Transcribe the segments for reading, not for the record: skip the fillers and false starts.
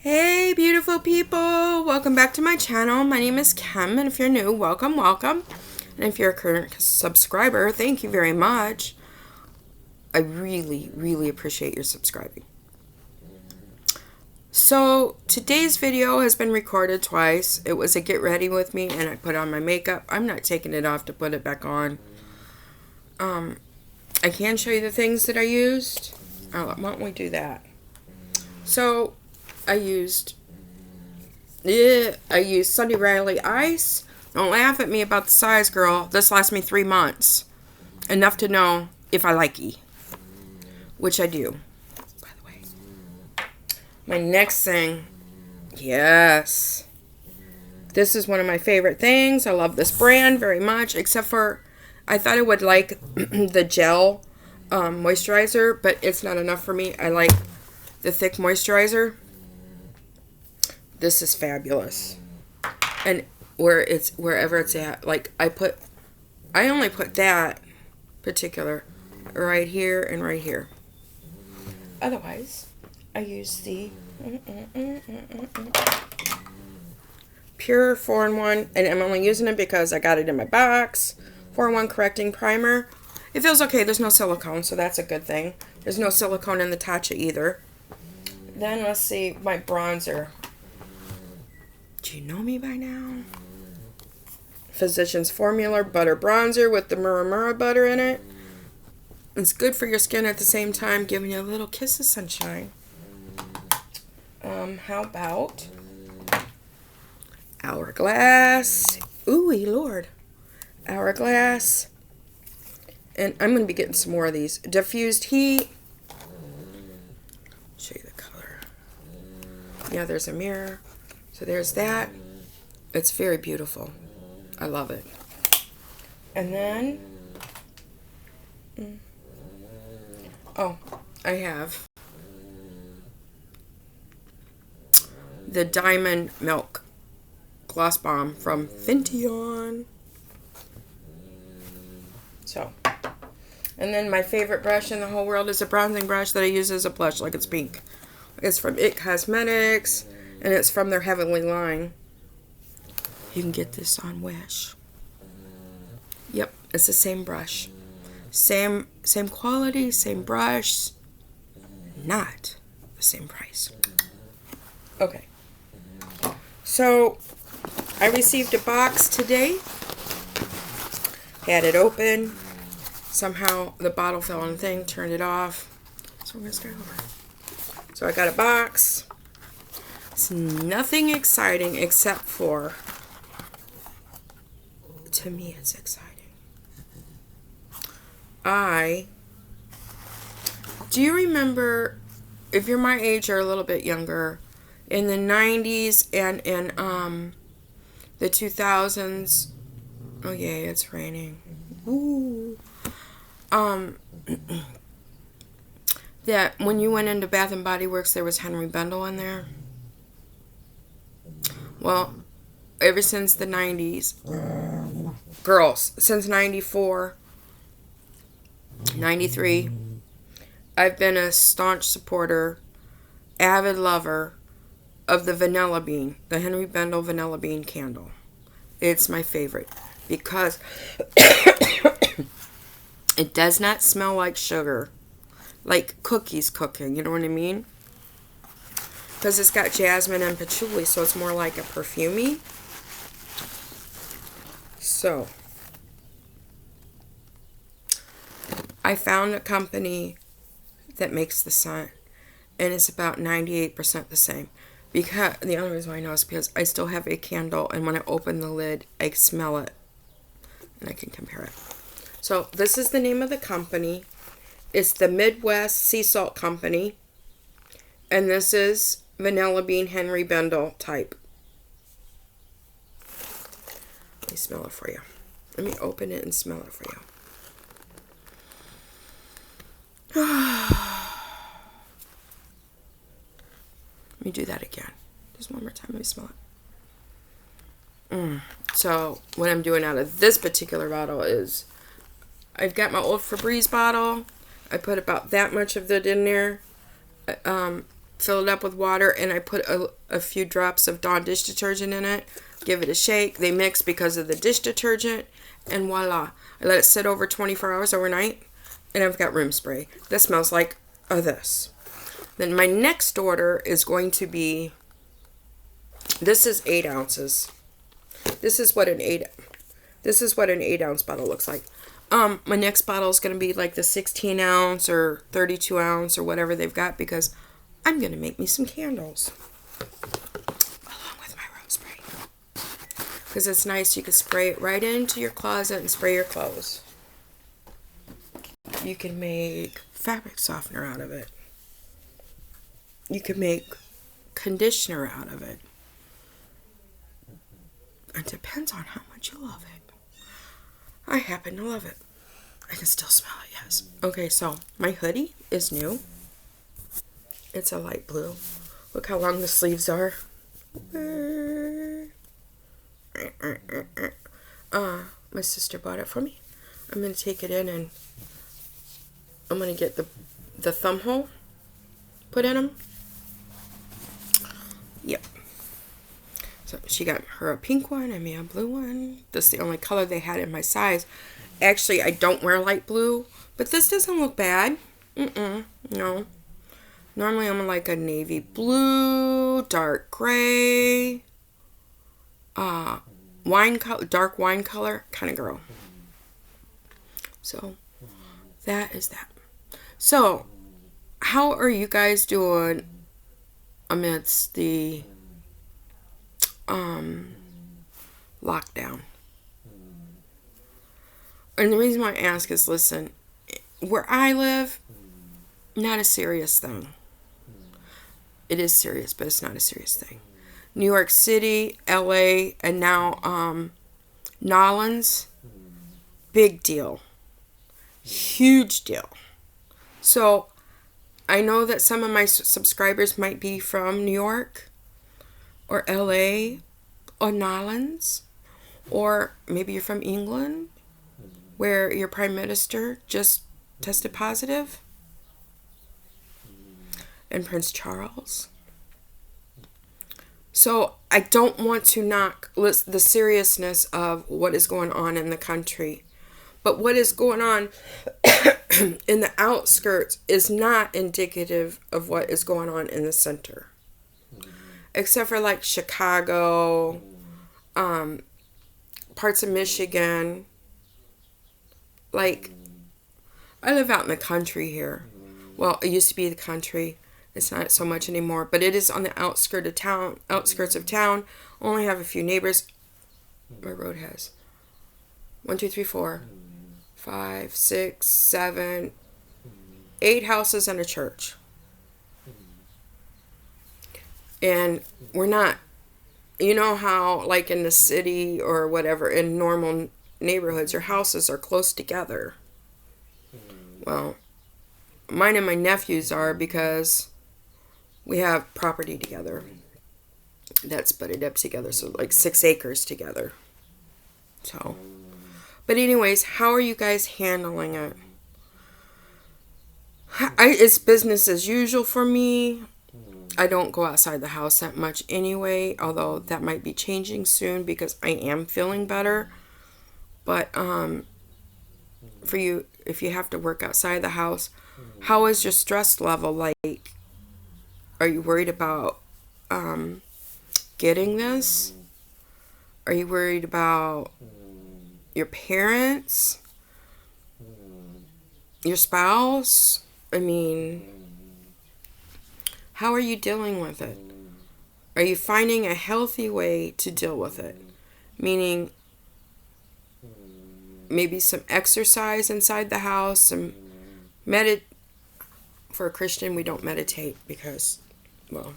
Hey beautiful people, welcome back to my channel. My name is Kim, and if you're new, welcome. And if you're a current subscriber, thank you very much. I really appreciate your subscribing. So today's video has been recorded twice. It was a get ready with me and I put on my makeup. I'm not taking it off to put it back on. I can show you the things that I used. Why don't we do that? So I used Sunday Riley Ice. Don't laugh at me about the size, girl. This lasts me 3 months. Enough to know if I like E. Which I do, by the way. My next thing, yes. This is one of my favorite things. I love this brand very much, except for I thought I would like the gel moisturizer, but it's not enough for me. I like the thick moisturizer. This is fabulous. And wherever it's at, like I only put that particular right here and right here. Otherwise, I use the Pure 4-in-1, and I'm only using it because I got it in my box. 4-in-1 correcting primer. It feels okay. There's no silicone, so that's a good thing. There's no silicone in the Tatcha either. Then let's see, my bronzer. Do you know me by now? Physicians Formula Butter Bronzer with the Mura butter in it. It's good for your skin at the same time, giving you a little kiss of sunshine. How about Hourglass? Ooh-wee Lord. Hourglass. And I'm going to be getting some more of these. Diffused Heat. Show you the color. Yeah, there's a mirror. So there's that. It's very beautiful. I love it. And then, I have the Diamond Milk Gloss Bomb from Fintion. So, and then my favorite brush in the whole world is a bronzing brush that I use as a blush, like it's pink. It's from It Cosmetics, and it's from their Heavenly line. You can get this on Wish. Yep, it's the same brush. Same quality, same brush. Not the same price. Okay. So, I received a box today. Had it open. Somehow the bottle fell on the thing, turned it off. So we're going to start over. So I got a box. It's nothing exciting except for, to me it's exciting. Do you remember, if you're my age or a little bit younger, in the 90s and in the 2000s, oh yay, it's raining. Ooh. That when you went into Bath and Body Works, there was Henry Bendel in there. Well, ever since the 90s, girls, since 94, 93, I've been a staunch supporter, avid lover of the Vanilla Bean, the Henry Bendel Vanilla Bean candle. It's my favorite because it does not smell like sugar, like cookies cooking, you know what I mean? Because it's got jasmine and patchouli, so it's more like a perfumey. So, I found a company that makes the scent, and it's about 98% the same. Because the only reason why I know is because I still have a candle, and when I open the lid, I smell it, and I can compare it. So, this is the name of the company. It's the Midwest Sea Salt Company, and this is Vanilla Bean Henry Bendel type. Let me smell it for you. Let me open it and smell it for you. Let me do that again. Just one more time. Let me smell it. So, what I'm doing out of this particular bottle is I've got my old Febreze bottle. I put about that much of it in there. fill it up with water, and I put a few drops of Dawn dish detergent in it. Give it a shake. They mix because of the dish detergent, and voila. I let it sit over 24 hours overnight, and I've got room spray. That smells like this. Then my next order is going to be, this is 8 ounces. This is what an 8 ounce bottle looks like. My next bottle is going to be like the 16 ounce or 32 ounce or whatever they've got, because I'm going to make me some candles along with my room spray, because it's nice. You can spray it right into your closet and spray your clothes. You can make fabric softener out of it. You can make conditioner out of it. It depends on how much you love it. I happen to love it. I can still smell it, yes. Okay, so my hoodie is new. It's a light blue. Look how long the sleeves are. My sister bought it for me. I'm going to take it in and I'm going to get the thumb hole put in them. Yep. So she got her a pink one and me a blue one. This is the only color they had in my size. Actually, I don't wear light blue, but this doesn't look bad. No. Normally I'm like a navy blue, dark gray, dark wine color kind of girl. So that is that. So how are you guys doing amidst the lockdown? And the reason why I ask is, listen, where I live, not a serious thing. It is serious, but it's not a serious thing. New York City, LA, and now Nolans, big deal. Huge deal. So I know that some of my subscribers might be from New York or LA or Nolans, or maybe you're from England, where your prime minister just tested positive, and Prince Charles. So I don't want to knock the seriousness of what is going on in the country, but what is going on in the outskirts is not indicative of what is going on in the center, except for like Chicago, parts of Michigan. Like, I live out in the country here. Well, it used to be the country. It's not so much anymore, but it is on the outskirts of town. Only have a few neighbors. My road has 1, 2, 3, 4, 5, 6, 7, 8 houses and a church. And we're not, you know how like in the city or whatever, in normal neighborhoods, your houses are close together. Well, mine and my nephews are, because we have property together that's butted up together, so like 6 acres together. So, but anyways, how are you guys handling it? It's business as usual for me. I don't go outside the house that much anyway, although that might be changing soon because I am feeling better. But for you, if you have to work outside the house, how is your stress level like? Are you worried about getting this? Are you worried about your parents? Your spouse? I mean, how are you dealing with it? Are you finding a healthy way to deal with it? Meaning, maybe some exercise inside the house, some for a Christian, we don't meditate because, well,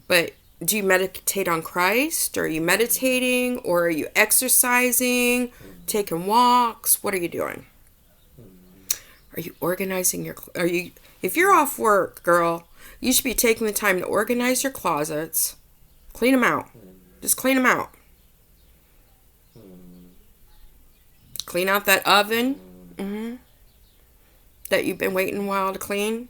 but do you meditate on Christ? Or are you meditating? Or are you exercising, taking walks? What are you doing? Are you organizing if you're off work, girl, you should be taking the time to organize your closets, clean them out. Just clean them out. Clean out that oven that you've been waiting a while to clean.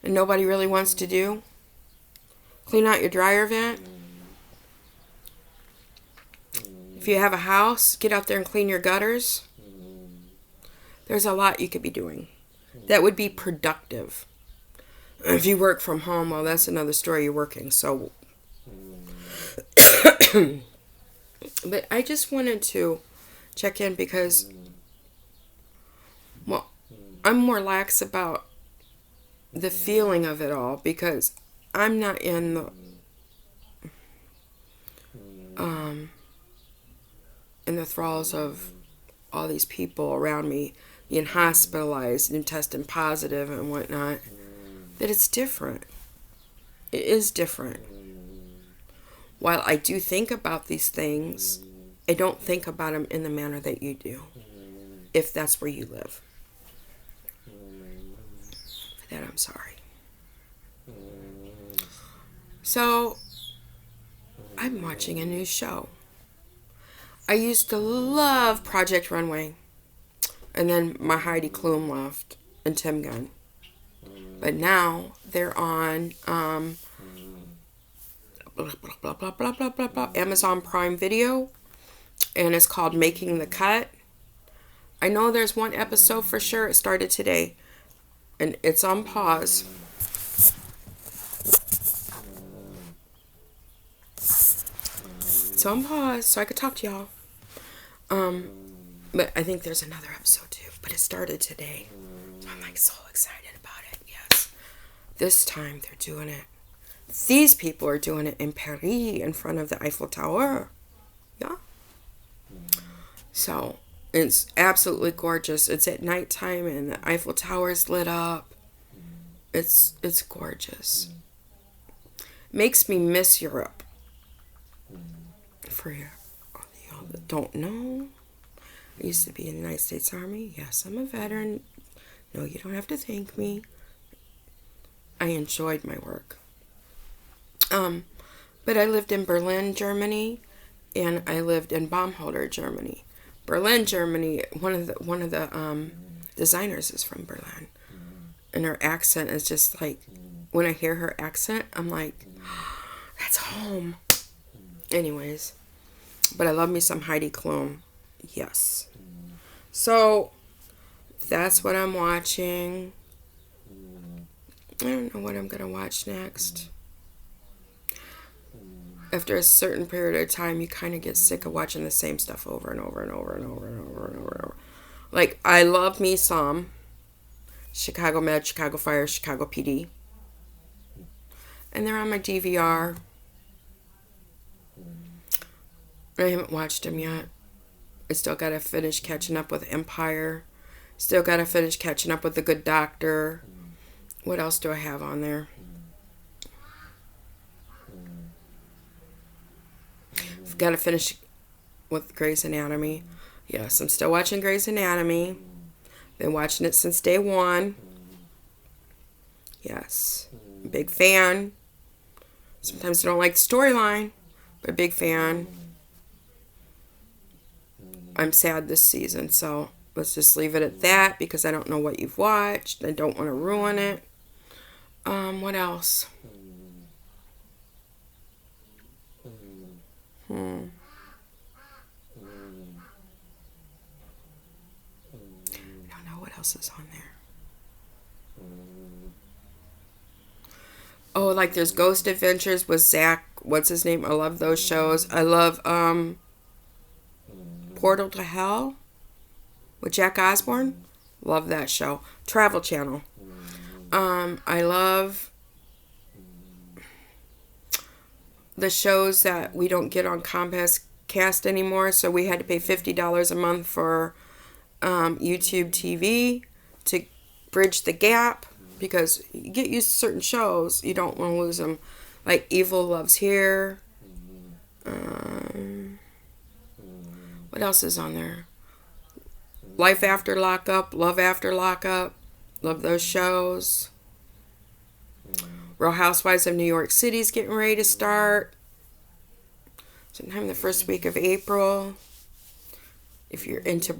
and nobody really wants to do. Clean out your dryer vent. If you have a house, get out there and clean your gutters. There's a lot you could be doing that would be productive. If you work from home, well, that's another story. You're working, so. But I just wanted to check in because, well, I'm more lax about the feeling of it all because I'm not in the thralls of all these people around me being hospitalized and testing positive and whatnot. That it's different. It is different. While I do think about these things, I don't think about them in the manner that you do, if that's where you live. For that, I'm sorry. So, I'm watching a new show. I used to love Project Runway. And then my Heidi Klum left and Tim Gunn. But now they're on Amazon Prime Video. And it's called Making the Cut. I know there's one episode for sure. It started today. And it's on pause. It's on pause so I could talk to y'all. But I think there's another episode too. But it started today. So I'm like so excited about it. Yes. This time they're doing it. These people are doing it in Paris in front of the Eiffel Tower. Yeah. So it's absolutely gorgeous. It's at nighttime and the Eiffel Tower is lit up. It's gorgeous. Makes me miss Europe. For y'all that don't know, I used to be in the United States Army. Yes, I'm a veteran. No, you don't have to thank me. I enjoyed my work. But I lived in Berlin, Germany, and I lived in Baumholder, Germany. Berlin, Germany. One of the designers is from Berlin, and her accent is just like, when I hear her accent, I'm like, that's home. Anyways, but I love me some Heidi Klum. Yes. So that's what I'm watching. I don't know what I'm gonna watch next. After a certain period of time, you kind of get sick of watching the same stuff over and over and over and over and over and over and over. Like, I love me some Chicago Med, Chicago Fire, Chicago PD. And they're on my DVR. I haven't watched them yet. I still gotta finish catching up with Empire. Still gotta finish catching up with The Good Doctor. What else do I have on there? I've got to finish with Grey's Anatomy. Yes, I'm still watching Grey's Anatomy. Been watching it since day one. Yes. Big fan. Sometimes I don't like the storyline, but a big fan. I'm sad this season, so let's just leave it at that because I don't know what you've watched. I don't want to ruin it. What else? I don't know what else is on there. Oh, like there's Ghost Adventures with Zach. What's his name? I love those shows. I love Portal to Hell with Jack Osborne. Love that show. Travel Channel. I love the shows that we don't get on Comcast anymore, so we had to pay $50 a month for YouTube TV to bridge the gap, because you get used to certain shows, you don't want to lose them, like Evil Loves Here. What else is on there? Life After Lockup, Love After Lockup, love those shows. Real Housewives of New York City is getting ready to start sometime the first week of April. If you're into,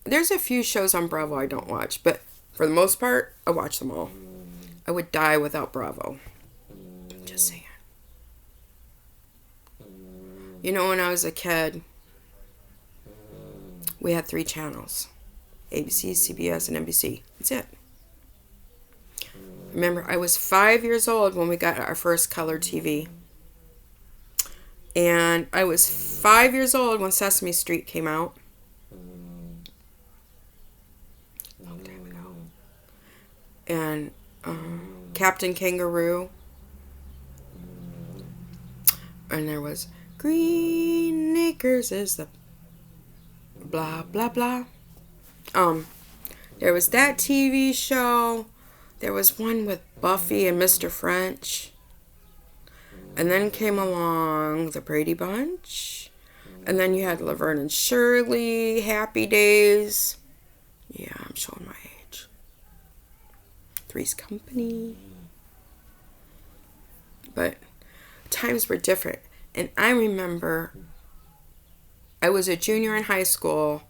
there's a few shows on Bravo I don't watch, but for the most part, I watch them all. I would die without Bravo. Just saying. You know, when I was a kid, we had 3 channels. ABC, CBS, and NBC. That's it. Remember, I was 5 years old when we got our first color TV. And I was 5 years old when Sesame Street came out. Long time ago. And Captain Kangaroo. And there was Green Acres is the blah, blah, blah. There was that TV show. There was one with Buffy and Mr. French. And then came along the Brady Bunch. And then you had Laverne and Shirley, Happy Days. Yeah, I'm showing my age. Three's Company. But times were different. And I remember I was a junior in high school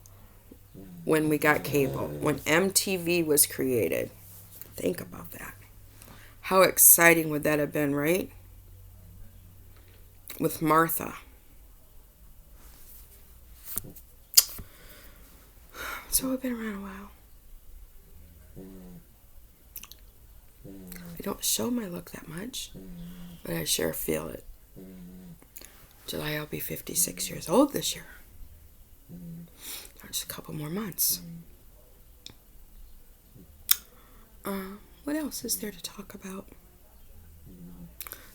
when we got cable, when MTV was created. Think about that. How exciting would that have been, right? With Martha. So I've been around a while. I don't show my look that much, but I sure feel it. July I'll be 56 years old this year. Just a couple more months. What else is there to talk about?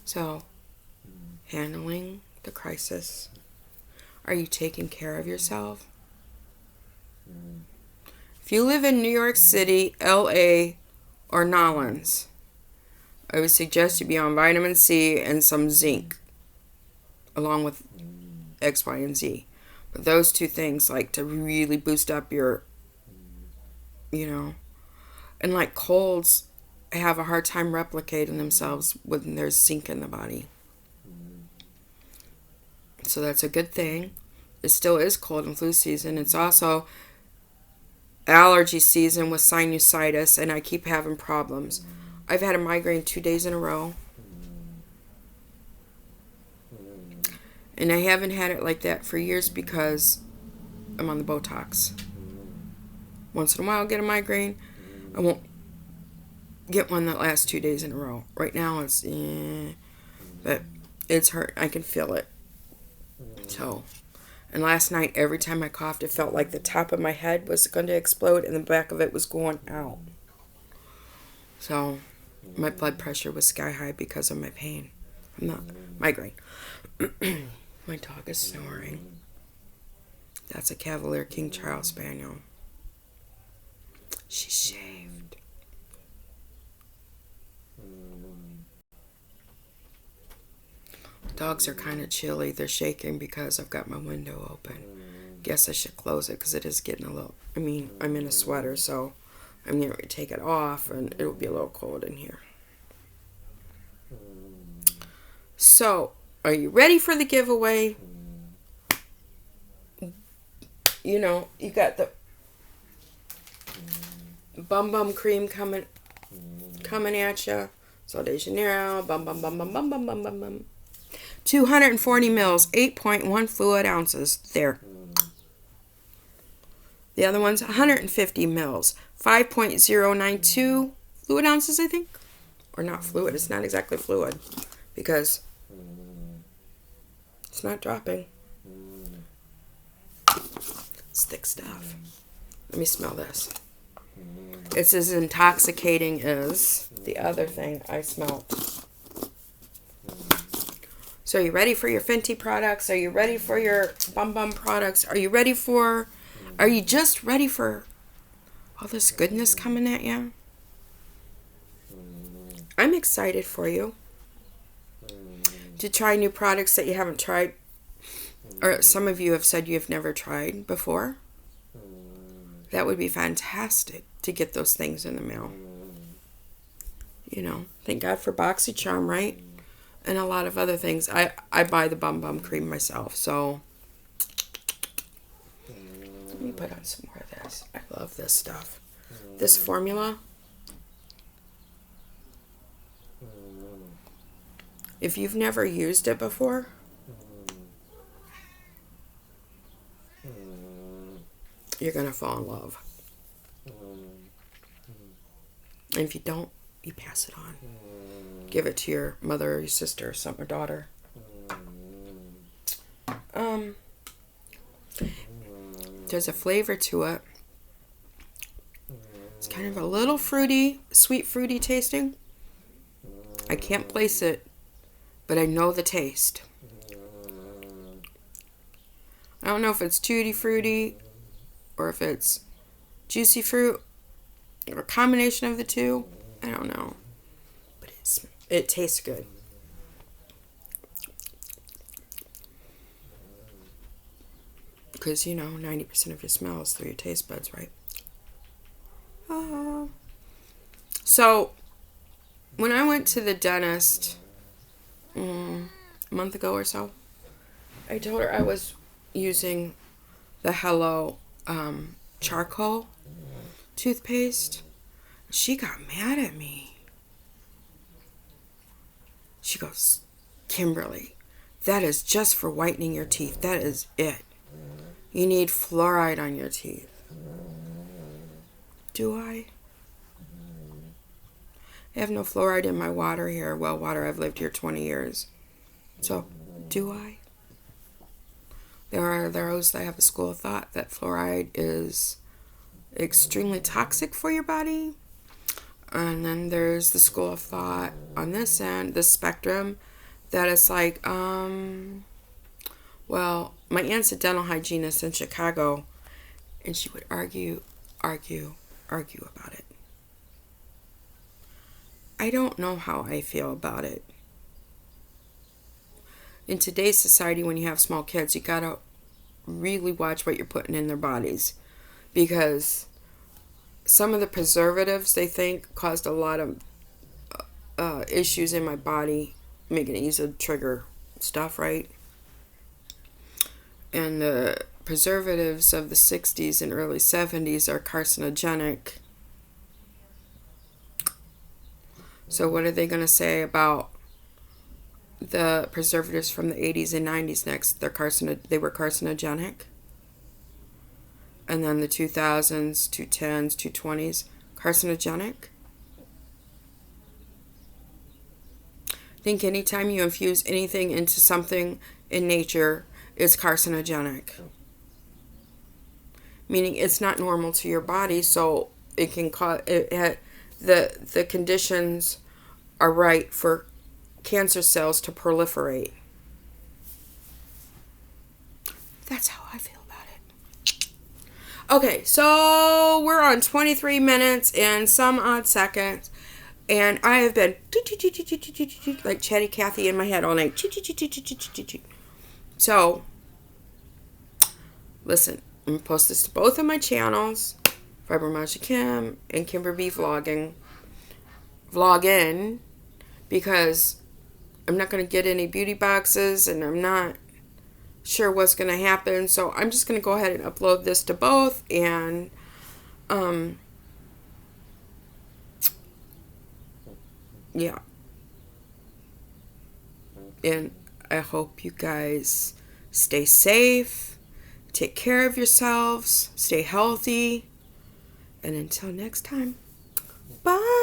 So, handling the crisis. Are you taking care of yourself? If you live in New York City, LA, or Nolens, I would suggest you be on vitamin C and some zinc, along with X, Y, and Z. But those 2 things, like, to really boost up your, and like colds have a hard time replicating themselves when there's zinc in the body. So that's a good thing. It still is cold and flu season. It's also allergy season with sinusitis, and I keep having problems. I've had a migraine 2 days in a row. And I haven't had it like that for years because I'm on the Botox. Once in a while I'll get a migraine. I won't get one that lasts 2 days in a row. Right now it's, but it's hurt. I can feel it. So, and last night every time I coughed it felt like the top of my head was going to explode and the back of it was going out. So, my blood pressure was sky high because of my pain. I'm not migraine. My dog is snoring. That's a Cavalier King Charles Spaniel. She's shaved. Dogs are kind of chilly. They're shaking because I've got my window open. Guess I should close it because it is getting a little... I'm in a sweater, so I'm going to take it off and it'll be a little cold in here. So, are you ready for the giveaway? You got the Bum Cream coming at you. Sol de Janeiro. Bum. 240 mils, 8.1 fluid ounces. There. The other one's 150 mils, 5.092 fluid ounces, I think. Or not fluid. It's not exactly fluid because it's not dropping. It's thick stuff. Let me smell this. It's as intoxicating as the other thing I smelled. So are you ready for your Fenty products? Are you ready for your Bum products? Are you just ready for all this goodness coming at you? I'm excited for you to try new products that you haven't tried, or some of you have said you have never tried before. That would be fantastic to get those things in the mail. Thank God for BoxyCharm, right? And a lot of other things. I buy the Bum cream myself, so let me put on some more of this. I love this stuff. This formula. If you've never used it before, you're going to fall in love. And if you don't, you pass it on. Give it to your mother or your sister or son or daughter. There's a flavor to it. It's kind of a little fruity, sweet fruity tasting. I can't place it, but I know the taste. I don't know if it's tutti fruity or if it's juicy fruit or a combination of the two. I don't know. But it tastes good. Because, 90% of your smell is through your taste buds, right? So, when I went to the dentist a month ago or so, I told her I was using the Hello charcoal toothpaste. She got mad at me. She goes, Kimberly, that is just for whitening your teeth. That is it. You need fluoride on your teeth. Do I? I have no fluoride in my water here. Well water, I've lived here 20 years. So, do I? There are those that have a school of thought that fluoride is extremely toxic for your body. And then there's the school of thought on this end, the spectrum, that it's like, well, my aunt's a dental hygienist in Chicago, and she would argue about it. I don't know how I feel about it. In today's society, when you have small kids, you gotta really watch what you're putting in their bodies, because some of the preservatives they think caused a lot of issues in my body, making it easy to trigger stuff, right? And the preservatives of the 60s and early 70s are carcinogenic. So what are they going to say about the preservatives from the 80s and 90s next? They were carcinogenic. And then the 2000s, 2010s, 2020s, carcinogenic. I think anytime you infuse anything into something in nature, it's carcinogenic. Meaning it's not normal to your body, so it can cause the conditions are right for cancer cells to proliferate. That's how I feel about it. Okay, so we're on 23 minutes and some odd seconds, and I have been like Chatty Cathy in my head all night. So, listen, I'm going to post this to both of my channels, Fibromyalgia Kim and Kimber B Vlogging, because I'm not going to get any beauty boxes and I'm not sure what's going to happen. So I'm just going to go ahead and upload this to both, and yeah. And I hope you guys stay safe, take care of yourselves, stay healthy, and until next time, bye.